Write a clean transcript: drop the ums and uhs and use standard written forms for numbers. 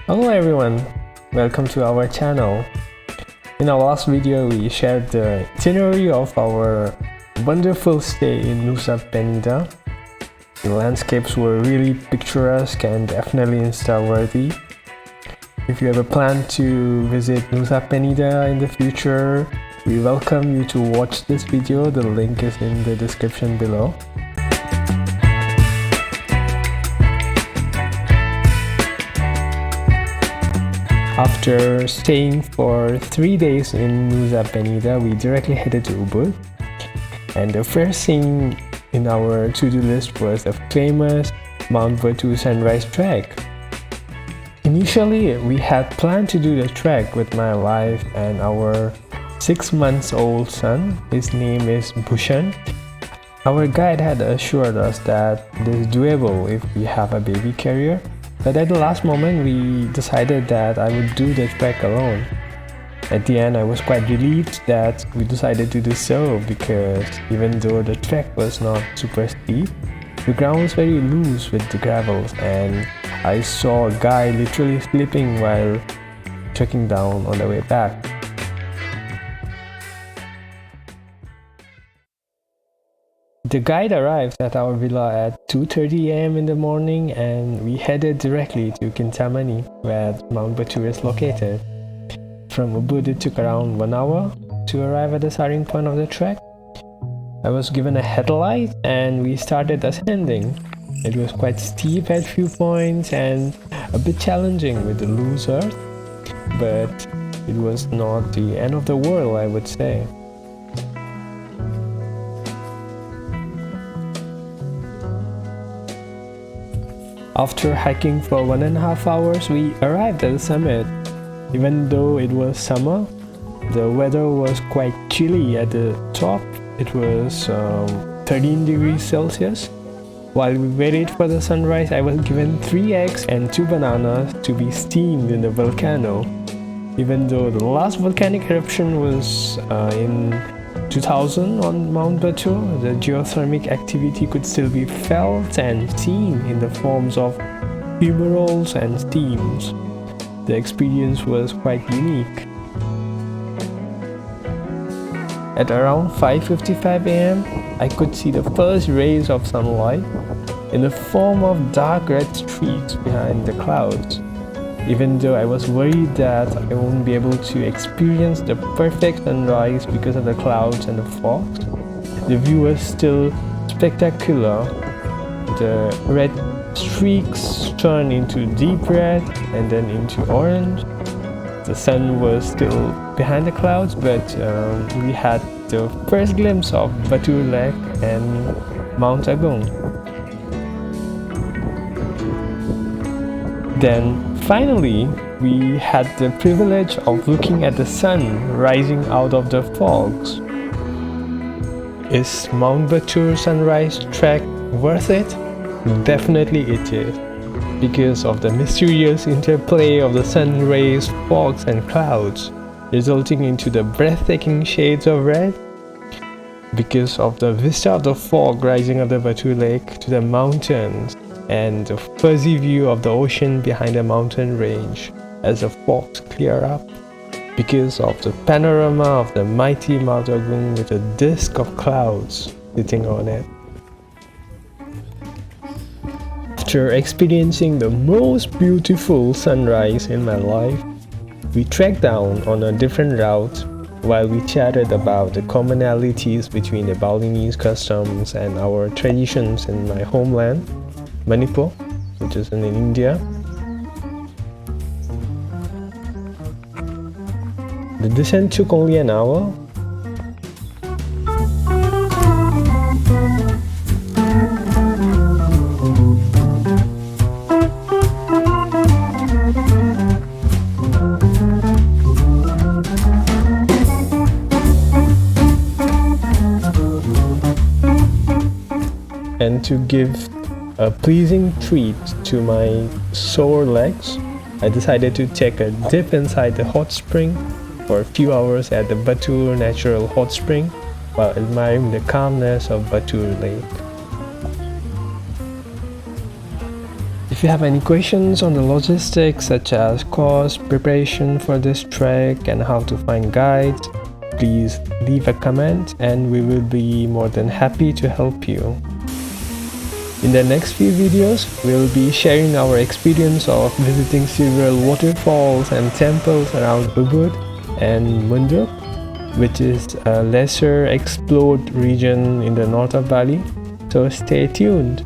Hello everyone, welcome to our channel. In our last video, we shared the itinerary of our wonderful stay in Nusa Penida. The landscapes were really picturesque and definitely Insta-worthy. If you have a plan to visit Nusa Penida in the future, we welcome you to watch this video. The link is in the description below. After staying for 3 days in Nusa Penida, we directly headed to Ubud. And the first thing in our to-do list was the famous Mount Batur Sunrise Trek. Initially, we had planned to do the trek with my wife and our 6-month-old son. His name is Bhushan. Our guide had assured us that this is doable if we have a baby carrier. But at the last moment, we decided that I would do the trek alone. At the end, I was quite relieved that we decided to do so because even though the trek was not super steep, the ground was very loose with the gravels, and I saw a guy literally slipping while trekking down on the way back. The guide arrived at our villa at 2:30 a.m. in the morning, and we headed directly to Kintamani, where Mount Batur is located. From Ubud, it took around 1 hour to arrive at the starting point of the trek. I was given a headlight and we started ascending. It was quite steep at few points and a bit challenging with the loose earth, but it was not the end of the world, I would say. After hiking for 1.5 hours, we arrived at the summit. Even though it was summer, the weather was quite chilly at the top. It was 13 degrees Celsius. While we waited for the sunrise, I was given 3 eggs and 2 bananas to be steamed in the volcano. Even though the last volcanic eruption was in 2000 on Mount Batur, the geothermic activity could still be felt and seen in the forms of fumaroles and steams. The experience was quite unique. At around 5:55 a.m., I could see the first rays of sunlight in the form of dark red streaks behind the clouds. Even though I was worried that I won't be able to experience the perfect sunrise because of the clouds and the fog, the view was still spectacular. The red streaks turned into deep red and then into orange. The sun was still behind the clouds, but we had the first glimpse of Batur Lake and Mount Agung. Then finally, we had the privilege of looking at the sun rising out of the fogs. Is Mount Batur Sunrise Trek worth it? Definitely it is, because of the mysterious interplay of the sun rays, fogs and clouds, resulting into the breathtaking shades of red, because of the vista of the fog rising of the Batur Lake to the mountains, and the fuzzy view of the ocean behind the mountain range as the fogs clear up, because of the panorama of the mighty Mount Agung with a disk of clouds sitting on it. After experiencing the most beautiful sunrise in my life, we trekked down on a different route while we chatted about the commonalities between the Balinese customs and our traditions in my homeland, Manipur, which is in India. The descent took only an hour. And to give a pleasing treat to my sore legs, I decided to take a dip inside the hot spring for a few hours at the Batur Natural Hot Spring while admiring the calmness of Batur Lake. If you have any questions on the logistics such as cost, preparation for this trek and how to find guides, please leave a comment and we will be more than happy to help you. In the next few videos, we'll be sharing our experience of visiting several waterfalls and temples around Ubud and Munduk, which is a lesser explored region in the north of Bali. So stay tuned.